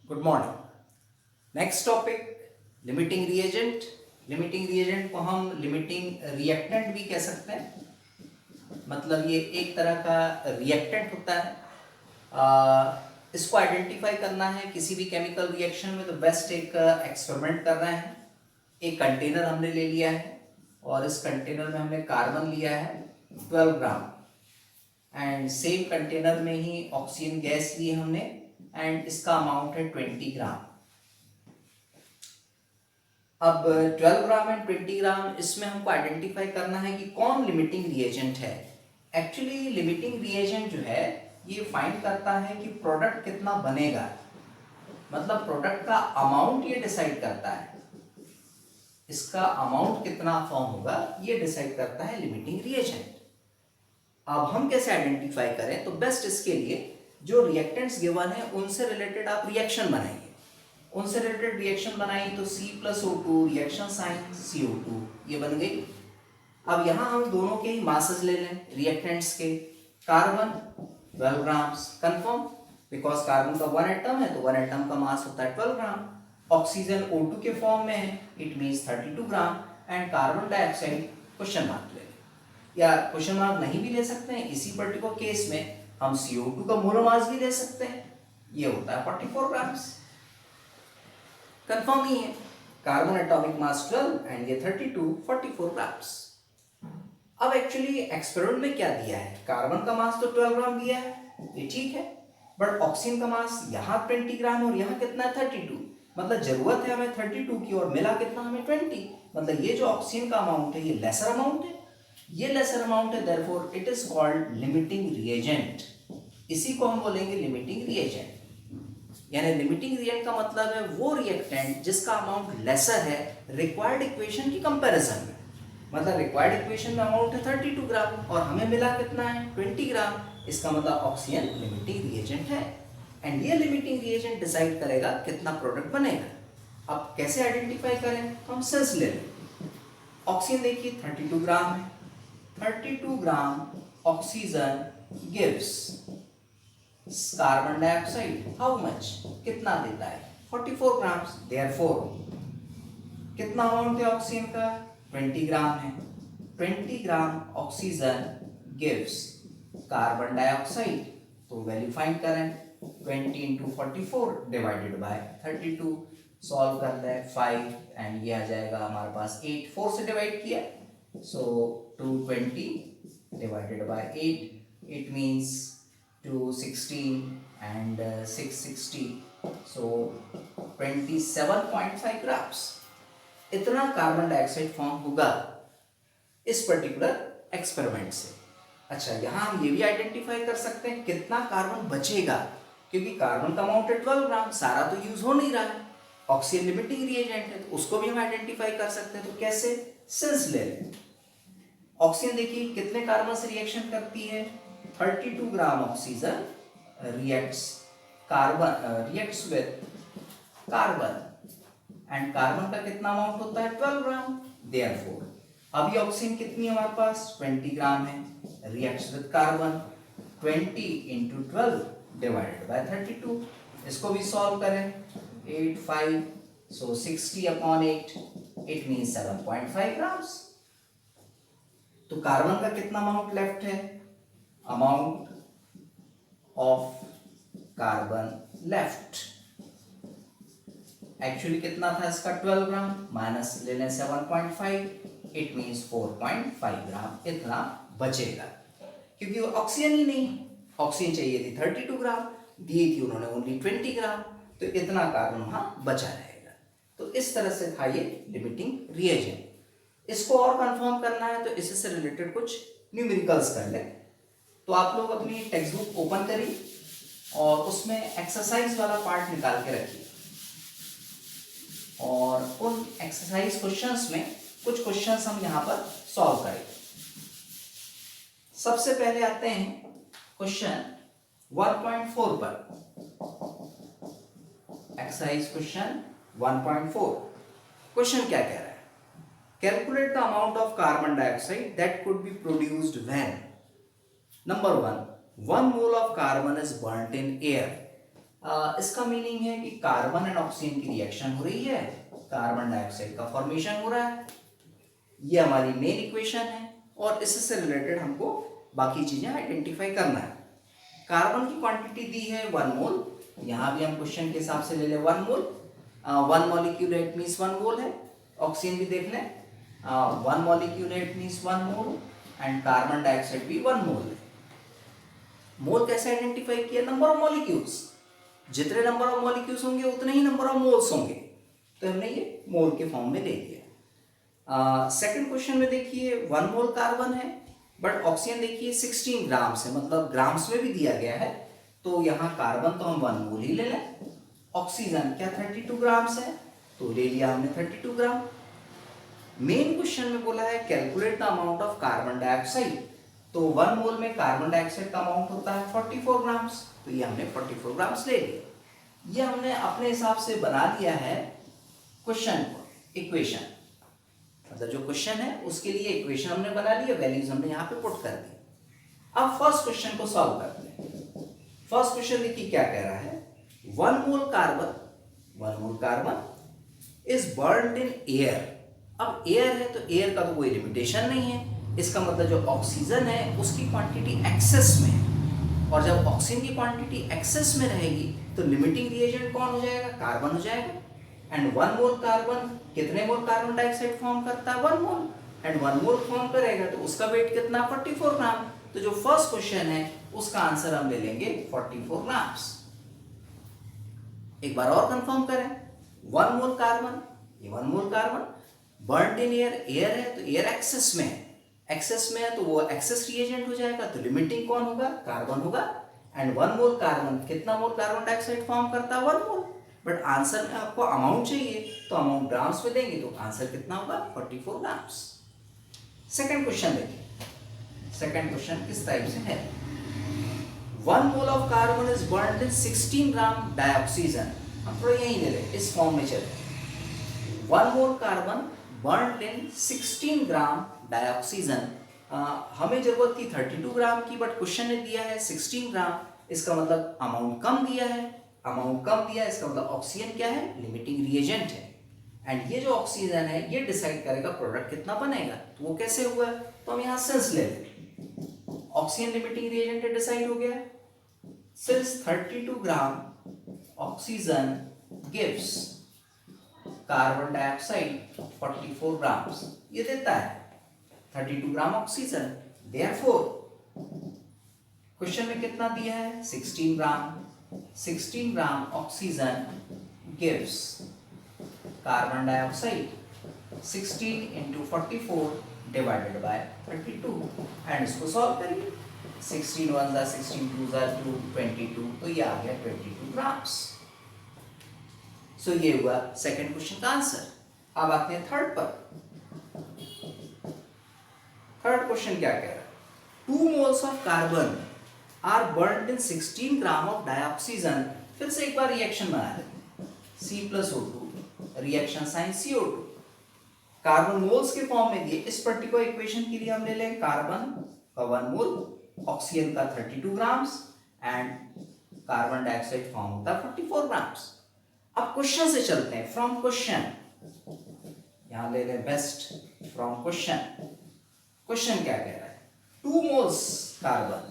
Good morning. Next topic limiting reagent. Limiting reagent को हम limiting reactant भी कह सकते हैं। मतलब ये एक तरह का रिएक्टेंट होता है। इसको आइडेंटिफाई करना है किसी भी केमिकल रिएक्शन में तो बेस्ट एक एक्सपेरिमेंट कर रहे हैं। एक कंटेनर हमने ले लिया है और इस कंटेनर में हमने कार्बन लिया है 12 ग्राम एंड सेम कंटेनर में ही ऑक्सीजन गैस ली हमने एंड इसका अमाउंट है 20 ग्राम। अब 12 ग्राम एंड 20 ग्राम इसमें हमको आइडेंटिफाई करना है कि कौन लिमिटिंग रिएजेंट है। एक्चुअली लिमिटिंग रिएजेंट जो है ये फाइंड करता है कि प्रोडक्ट कितना बनेगा, मतलब प्रोडक्ट का अमाउंट ये डिसाइड करता है। इसका अमाउंट कितना फॉर्म होगा ये डिसाइड करता है लिमिटिंग रिएजेंट। अब हम कैसे आइडेंटिफाई करें, तो बेस्ट इसके लिए जो रिएक्टेंट्स गिवन है उनसे रिलेटेड आप रिएक्शन बनाइए। उनसे रिलेटेड रिएक्शन बनाई तो C+O2 रिएक्शन साइन CO2 ये बन गई। अब यहाँ हम दोनों के ही मासेस ले लें रिएक्टेंट्स के। Carbon 12 grams confirm, because carbon का 1 एटम है तो 1 एटम का मास होता है 12 ग्राम। ऑक्सीजन O2 के फॉर्म में है, it means 32 gram and carbon dioxide question mark ले लें या क्वेश्चन मार्क नहीं भी ले सकते हैं। इसी पर्टिकुलर केस में हम CO2 का मोलर मास भी ले सकते हैं, ये होता है 44 ग्राम्स। कंफर्म ही है, कार्बन एटॉमिक मास 12 एंड ये 32 44 ग्राम्स। अब एक्चुअली एक्सपेरिमेंट में क्या दिया है, कार्बन का मास तो 12 ग्राम दिया है, ये ठीक है, बट ऑक्सीजन का मास यहाँ 20 ग्राम और यहाँ कितना है 32। मतलब जरूरत है हमें 32 की और मिला कितना हमें 20। मतलब ये जो ऑक्सीजन का अमाउंट है ये लेसर अमाउंट है, ये लेसर अमाउंट है, therefore it is called limiting reagent. इसी को हम बोलेंगे लिमिटिंग रिएजेंट। यानी लिमिटिंग रिएजेंट का मतलब है वो रिएक्टेंट जिसका अमाउंट लेसर है रिक्वायर्ड इक्वेशन की कंपैरिजन में। मतलब रिक्वायर्ड इक्वेशन में अमाउंट है 32 ग्राम और हमें मिला कितना है 20 ग्राम। इसका मतलब ऑक्सीजन लिमिटिंग रिएजेंट है एंड ये लिमिटिंग रिएजेंट डिसाइड करेगा कितना प्रोडक्ट बनेगा। अब कैसे आइडेंटिफाई करें, तो हम सेंस ले लें। ऑक्सीजन देखिए 32 ग्राम है, 32 gram oxygen gives carbon dioxide how much, कितना देता है 44 ग्राम्स। देयरफॉर कितना अमाउंट है ऑक्सीजन का 20 ग्राम है, 20 gram oxygen gives carbon dioxide. तो वैल्यू फाइंड करें, 20 इंटू 44 डिवाइडेड बाय 32, सॉल्व कर लें 5 एंड ये आ जाएगा हमारे पास 8, 4 से डिवाइड किया सो 220 divided by 8 it means 216 and 660 so 27.5 grams. इतना कार्बन डाइऑक्साइड फॉर्म होगा इस पर्टिकुलर एक्सपेरिमेंट से। अच्छा, यहाँ हम ये भी आइडेंटिफाई कर सकते हैं कितना कार्बन बचेगा, क्योंकि कार्बन का अमाउंट है 12 ग्राम, सारा तो यूज हो नहीं रहा है। ऑक्सीजन लिमिटिंग रिएजेंट है तो उसको भी हम आइडेंटिफाई कर सकते हैं। तो कैसे, सेंस ले लें। ऑक्सीजन देखिए कितने कार्बन से रिएक्शन करती है, 32 gram oxygen reacts with carbon and carbon का कितना अमाउंट होता है 12 ग्राम। देयरफॉर अभी ऑक्सीजन कितनी है हमारे पास 20 ग्राम है, reacts with carbon 20 into 12 divided by 32। इसको भी सॉल्व करें 8 5 सो 60 अपॉन 8 इट मीन्स 7.5 ग्राम्स। तो कार्बन का कितना अमाउंट लेफ्ट है, amount of carbon left actually कितना था इसका 12 ग्राम, माइनस ले लें 7.5 इट मीन्स 4.5 ग्राम इतना बचेगा, क्योंकि वो ऑक्सीजन ही नहीं, ऑक्सीजन चाहिए थी 32 ग्राम, दी थी उन्होंने ओनली 20 ग्राम, तो इतना कार्बन वहां बचा रहेगा। तो इस तरह से था ये लिमिटिंग रिएजेंट। इसको और कंफर्म करना है तो इससे रिलेटेड कुछ न्यूमेरिकल्स कर लें। तो आप लोग अपनी टेक्स्ट बुक ओपन करिए और उसमें एक्सरसाइज वाला पार्ट निकाल के रखिए और उन एक्सरसाइज क्वेश्चंस में कुछ क्वेश्चंस हम यहाँ पर सॉल्व करेंगे। सबसे पहले आते हैं क्वेश्चन 1.4 पर। Exercise question 1.4। क्वेश्चन क्या कह रहा है, calculate the amount of carbon dioxide that could be produced when number 1 1 mole of carbon is burnt in air. इसका मीनिंग है कि कार्बन एंड ऑक्सीजन की रिएक्शन हो रही है, कार्बन डाइऑक्साइड का फॉर्मेशन हो रहा है। ये हमारी मेन इक्वेशन है और इससे रिलेटेड हमको बाकी चीजें आइडेंटिफाई करना है। कार्बन की क्वांटिटी दी है 1 मोल, यहाँ भी हम क्वेश्चन के हिसाब से ले लें 1 मोल। 1 मॉलिक्यूल इट मीन्स 1 मोल है। ऑक्सीजन भी देख लें, 1 molecule it means 1 mole and carbon dioxide भी 1 मोल है। मोल कैसे आइडेंटिफाई किया? नंबर ऑफ मॉलिक्यूल्स, जितने नंबर ऑफ मॉलिक्यूल्स होंगे उतने ही नंबर ऑफ मोल्स होंगे, तो हमने ये मोल के फॉर्म में ले लिया। सेकंड क्वेश्चन में देखिए 1 मोल कार्बन है बट ऑक्सीजन देखिए 16 ग्राम से, मतलब ग्राम्स में भी दिया गया है, तो यहाँ कार्बन तो हम 1 मोल ही ले लें। ऑक्सीजन क्या 32 ग्राम्स है, तो ले लिया हमने 32 ग्राम। मेन क्वेश्चन में बोला है calculate the amount of carbon dioxide, तो 1 मोल में कार्बन डाइऑक्साइड का अमाउंट होता है 44 ग्राम्स, तो ये हमने 44 ग्राम्स ले लिया। ये हमने अपने हिसाब से बना लिया है क्वेश्चन को, इक्वेशन, मतलब जो क्वेश्चन है उसके लिए इक्वेशन हमने बना ली है, वैल्यूज हमने यहाँ पे पुट कर दी। अब फर्स्ट क्वेश्चन को सॉल्व करते हैं। फर्स्ट क्वेश्चन देखिए क्या कह रहा है, 1 mole carbon is burned in air. अब एयर है तो एयर का तो कोई लिमिटेशन नहीं है, इसका मतलब जो ऑक्सीजन है उसकी क्वांटिटी एक्सेस में है, और जब ऑक्सीजन की क्वांटिटी एक्सेस में रहेगी तो लिमिटिंग रिएजेंट कौन हो जाएगा? कार्बन हो जाएगा। एंड 1 मोल कार्बन कितने मोल कार्बन डाइऑक्साइड फॉर्म करता है? 1 मोल, एंड 1 मोल फॉर्म करेगा तो उसका वेट कितना? 44 ग्राम। तो जो फर्स्ट क्वेश्चन है उसका आंसर हम ले लेंगे 44 ग्राम्स। एक बार और कंफर्म करें, 1 मोल कार्बन, ये 1 mole carbon burned in air, air है तो एयर एक्सेस में है, एक्सेस में है तो वो एक्सेस रिएजेंट हो जाएगा, तो लिमिटिंग कौन होगा? कार्बन होगा। एंड 1 मोल कार्बन कितना मोल कार्बन डाइऑक्साइड फॉर्म करता है? 1 मोल। बट आंसर में आपको अमाउंट चाहिए तो अमाउंट ग्राम्स में देंगे तो आंसर कितना होगा? 44 ग्राम्स। सेकंड क्वेश्चन देखिए, सेकंड क्वेश्चन किस टाइप से है, 1 mole of carbon is burned in 16 gram dioxygen. हम थोड़ा यही ले लें, इस फॉर्म में चले। 1 mole carbon burned in 16 gram dioxygen. हमें जरूरत थी 32 ग्राम की, बट क्वेश्चन ने दिया है 16 ग्राम, इसका मतलब अमाउंट कम दिया है, अमाउंट कम दिया है, इसका मतलब ऑक्सीजन क्या है? लिमिटिंग रिएजेंट है। एंड ये जो ऑक्सीजन है ये डिसाइड करेगा प्रोडक्ट कितना बनेगा, तो वो कैसे हुआ? तो हम यहाँ सिंस ले लें, ऑक्सीजन लिमिटिंग रिएजेंट डिसाइड हो गया, since 32 gram oxygen gives carbon dioxide 44 grams, ये देता है 32 ग्राम ऑक्सीजन। देयरफॉर क्वेश्चन में कितना दिया है? 16 ग्राम, 16 gram oxygen gives carbon dioxide 16 into 44 divided by 32, and इसको सॉल्व करिए, 16 1 16 2 2 22, तो ये आ गया 22 ग्राम्स। सो ये हुआ सेकंड क्वेश्चन का आंसर। अब आते हैं थर्ड पर। थर्ड क्वेश्चन क्या कह रहा है, 2 moles of carbon are burned in 16 gram of dioxygen. फिर से एक बार रिएक्शन बना लेते, C+O2 reaction sign CO2, carbon moles के फॉर्म में दिए। इस पर्टिकुलर इक्वेशन के लिए हम ले लें कार्बन का 1 मोल, ऑक्सीजन का 32 grams and carbon dioxide form होता है 44 ग्राम्स। अब क्वेश्चन से चलते हैं, फ्रॉम क्वेश्चन, यहां ले लें बेस्ट फ्रॉम क्वेश्चन। क्वेश्चन क्या कह रहा है, 2 मोल्स कार्बन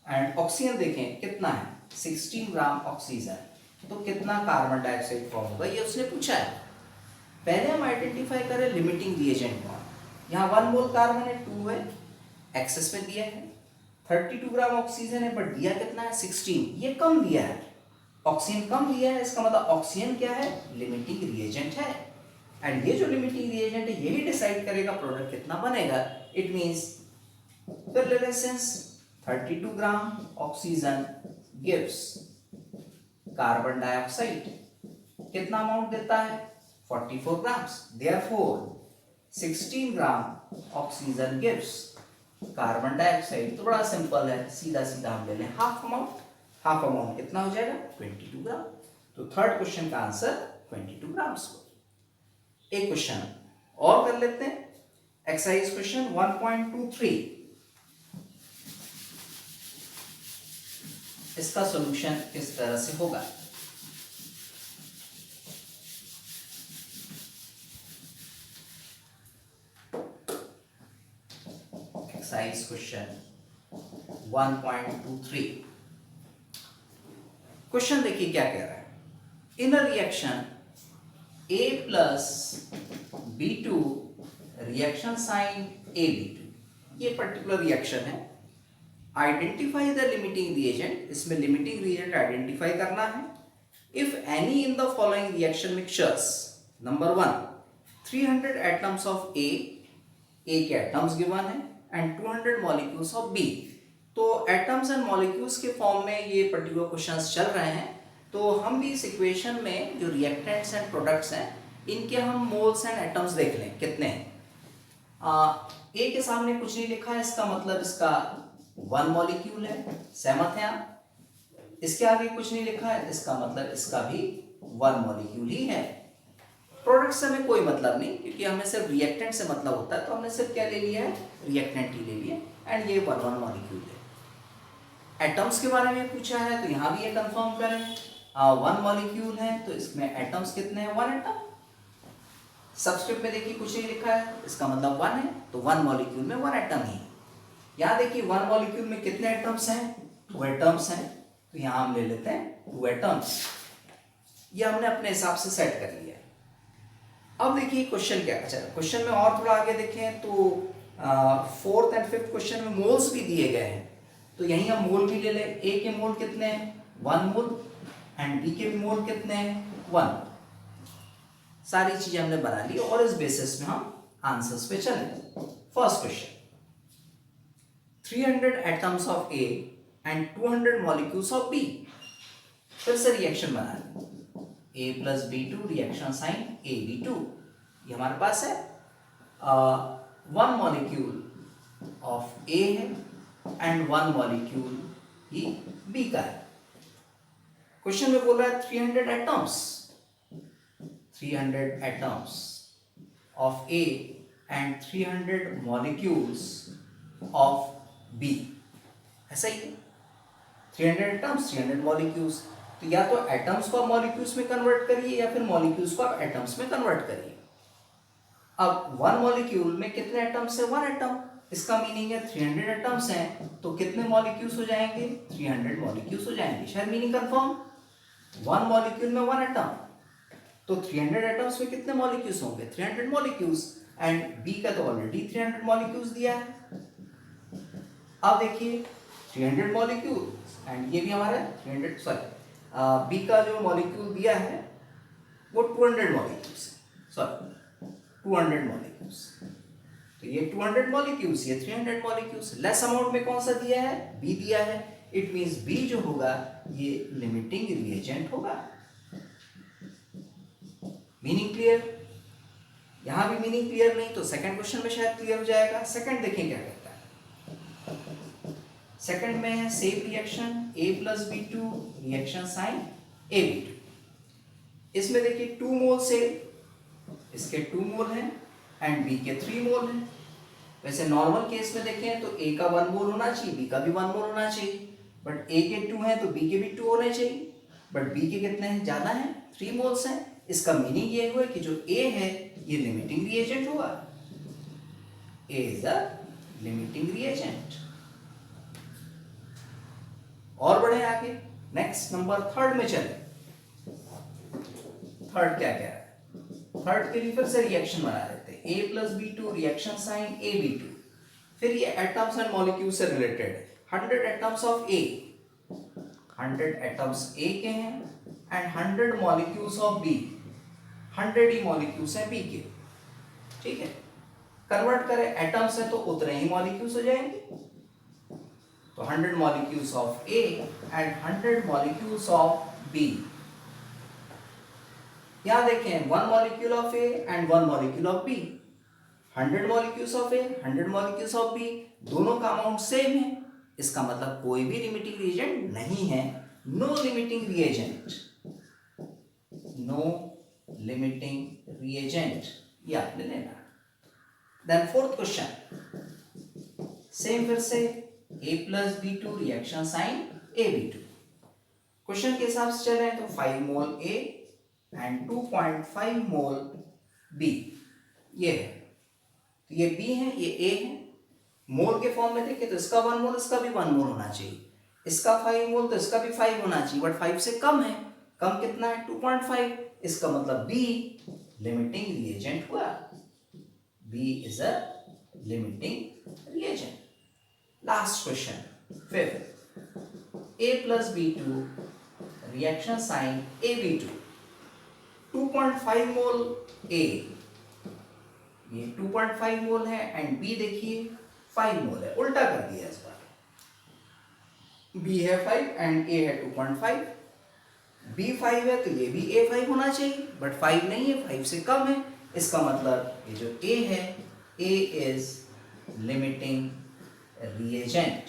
एंड ऑक्सीजन देखें कितना है 16 ग्राम ऑक्सीजन, तो कितना कार्बन डाइऑक्साइड फॉर्म होगा ये उसने पूछा है। पहले हम आइडेंटिफाई करें लिमिटिंग रिएजेंट कौन। यहाँ 1 मोल कार्बन है, 2 है, एक्सेस में दिया है, 32 ग्राम ऑक्सीजन है बट दिया कितना है 16, ये कम दिया है, ऑक्सीजन कम दिया है, इसका मतलब ऑक्सीजन क्या है, लिमिटिंग रिएजेंट है। एंड ये जो लिमिटिंग रिएजेंट है यही डिसाइड करेगा प्रोडक्ट कितना बनेगा। इट मींस फिर ले लें since 32 gram oxygen gives carbon dioxide कितना अमाउंट देता है 44 grams, therefore 16 gram oxygen gives carbon dioxide. तो बड़ा सिंपल है, सीधा सीधा हम ले लें हाफ अमाउंट, हाफ अमाउंट कितना हो जाएगा 22 ग्राम। तो थर्ड क्वेश्चन का आंसर 22 ग्राम्स हो। एक क्वेश्चन और कर लेते हैं, एक्सरसाइज क्वेश्चन 1.23। इसका सॉल्यूशन किस तरह से होगा। Exercise question 1.23। क्वेश्चन देखिए क्या कह रहा है। In a reaction A plus B2 reaction sign AB2, ये पर्टिकुलर रिएक्शन है। आइडेंटिफाई द लिमिटिंग रिएजेंट, इसमें लिमिटिंग रिएजेंट आइडेंटिफाई करना है। If any in the following reaction mixtures, number 1 300 atoms of A के एटम्स गिवन है and 200 molecules of B। तो atoms and molecules के form में ये पर्टिकुलर क्वेश्चंस चल रहे हैं। तो हम भी इस इक्वेशन में जो रिएक्टेंट्स एंड प्रोडक्ट्स हैं इनके हम मोल्स एंड एटम्स देख लें कितने हैं। ए के सामने कुछ नहीं लिखा है, इसका मतलब इसका 1 मॉलिक्यूल है, सहमत हैं आप। इसके आगे कुछ नहीं लिखा है, इसका मतलब इसका भी 1 मॉलिक्यूल ही है। प्रोडक्ट से हमें कोई मतलब नहीं, क्योंकि हमें सिर्फ रिएक्टेंट से मतलब होता है, तो हमने सिर्फ क्या ले लिया है, रिएक्टेंट ही ले लिया एंड ये 1 मॉलिक्यूल है। एटम्स के बारे में पूछा है तो यहाँ भी ये कंफर्म करें, 1 मॉलिक्यूल है तो इसमें एटम्स कितने हैं, 1 एटम। सबस्क्रिप्ट में देखिए कुछ नहीं लिखा है, इसका मतलब 1 है, तो 1 मॉलिक्यूल में 1 एटम ही। यहाँ देखिए 1 मॉलिक्यूल में कितने एटम्स हैं, 2 एटम्स हैं, तो यहाँ हम ले लेते हैं 2 एटम्स। ये हमने अपने हिसाब से सेट कर लिया। अब देखिए क्वेश्चन क्या, अच्छा क्वेश्चन में और थोड़ा आगे देखें तो 4th एंड 5th क्वेश्चन में मोल्स भी दिए गए हैं, तो यहीं हम मोल भी ले लें। ए के मोल कितने हैं, 1 मोल, एंड बी के भी मोल कितने हैं, 1। सारी चीजें हमने बना ली और इस बेसिस में हम आंसर्स पे चलें। First question, 300 atoms of A and 200 molecules of B. फिर से रिएक्शन बना ली, A plus B2 reaction sign AB2, ये हमारे पास है। 1 मॉलिक्यूल ऑफ A है एंड 1 मॉलिक्यूल ही B का है। क्वेश्चन में बोल रहा है 300 atoms, 300 atoms of A and 300 molecules of B, ऐसा ही है। 300 एटम्स 300 मॉलिक्यूल्स, तो या तो एटम्स को आप मॉलिक्यूल्स में कन्वर्ट करिए या फिर मॉलिक्यूल्स को आप एटम्स में कन्वर्ट करिए। अब 1 मॉलिक्यूल में कितने एटम्स है, 1 एटम। इसका मीनिंग है 300 एटम्स हैं तो कितने मॉलिक्यूल्स हो जाएंगे, 300 मॉलिक्यूल्स हो जाएंगे। शायद मीनिंग कंफर्म, 1 मॉलिक्यूल में 1 एटम, तो 300 एटम्स में कितने मॉलिक्यूल्स होंगे, 300 मॉलिक्यूल्स, एंड बी का तो ऑलरेडी 300 मॉलिक्यूल्स दिया है। अब देखिए 300 मॉलिक्यूल एंड ये भी हमारा 300, सॉरी बी का जो मॉलिक्यूल दिया है वो 200 मॉलिक्यूल्स, सॉरी 200 मॉलिक्यूल्स, तो ये 200 मॉलिक्यूल्स, ये 300 मॉलिक्यूल्स। लेस अमाउंट में कौन सा दिया है, बी दिया है। इट मींस बी जो होगा ये लिमिटिंग रिएजेंट होगा। Meaning clear? यहां भी मीनिंग क्लियर नहीं तो सेकंड क्वेश्चन में शायद क्लियर हो जाएगा। सेकंड देखें क्या कहता है। सेकंड में है same reaction A plus B2 reaction sign AB2। इसमें देखिए 2 मोल से, इसके 2 मोल हैं एंड B के 3 मोल हैं। वैसे नॉर्मल केस में देखें तो A का 1 मोल होना चाहिए, B का भी 1 मोल होना चाहिए, बट A के 2 हैं तो B के भी 2 होने चाहिए, बट B के कितने हैं, ज्यादा हैं, 3 मोल्स हैं। इसका मीनिंग ये हुआ कि जो A है ये लिमिटिंग रिएजेंट होगा। A is a limiting reagent. और बढ़े आगे, नेक्स्ट नंबर 3rd में चले। 3rd क्या कह रहा है, 3rd के लिए फिर से रिएक्शन बना देते हैं, A plus B2 reaction sign AB2। फिर ये एटम्स एंड मॉलिक्यूल से रिलेटेड है। 100 atoms of A, 100 atoms A के हैं एंड 100 मॉलिक्यूल्स ऑफ B, 100 ही मॉलिक्यूल्स हैं B के, ठीक है। कन्वर्ट करें, एटम्स है तो उतने ही मॉलिक्यूल्स हो जाएंगे, तो 100 molecules of A and 100 molecules of B। यहां देखें 1 molecule of A and 1 molecule of B, 100 molecules of A, 100 molecules of B, दोनों का अमाउंट सेम है। इसका मतलब कोई भी लिमिटिंग रिएजेंट नहीं है, no limiting reagent, no limiting reagent, ये आपने लेना। देन 4th क्वेश्चन, सेम फिर से A plus B2 reaction sign AB2। Question के हिसाब से चले तो 5 mole A and 2.5 mole B, ये है, तो ये B है, ये A है। मोल के फॉर्म में देखें तो इसका 1 मोल, इसका भी 1 मोल होना चाहिए, इसका 5 मोल तो इसका भी 5 होना चाहिए, बट 5 से कम है। कम कितना है? 2.5। इसका मतलब B लिमिटिंग रिएजेंट हुआ। B is a limiting reagent. Last question, fifth, A plus B2 reaction sign AB2, 2.5 mole A, ये 2.5 मोल है, एंड B देखिए 5 मोल है। उल्टा कर दिया इस बार, B है 5 एंड A है 2.5। B 5 है तो ये भी A 5 होना चाहिए, बट 5 नहीं है, 5 से कम है। इसका मतलब ये जो A है, A इज लिमिटिंग रिएजेंट।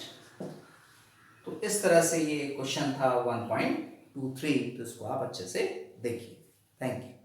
तो इस तरह से ये क्वेश्चन था 1.23, तो इसको आप अच्छे से देखिए। Thank you.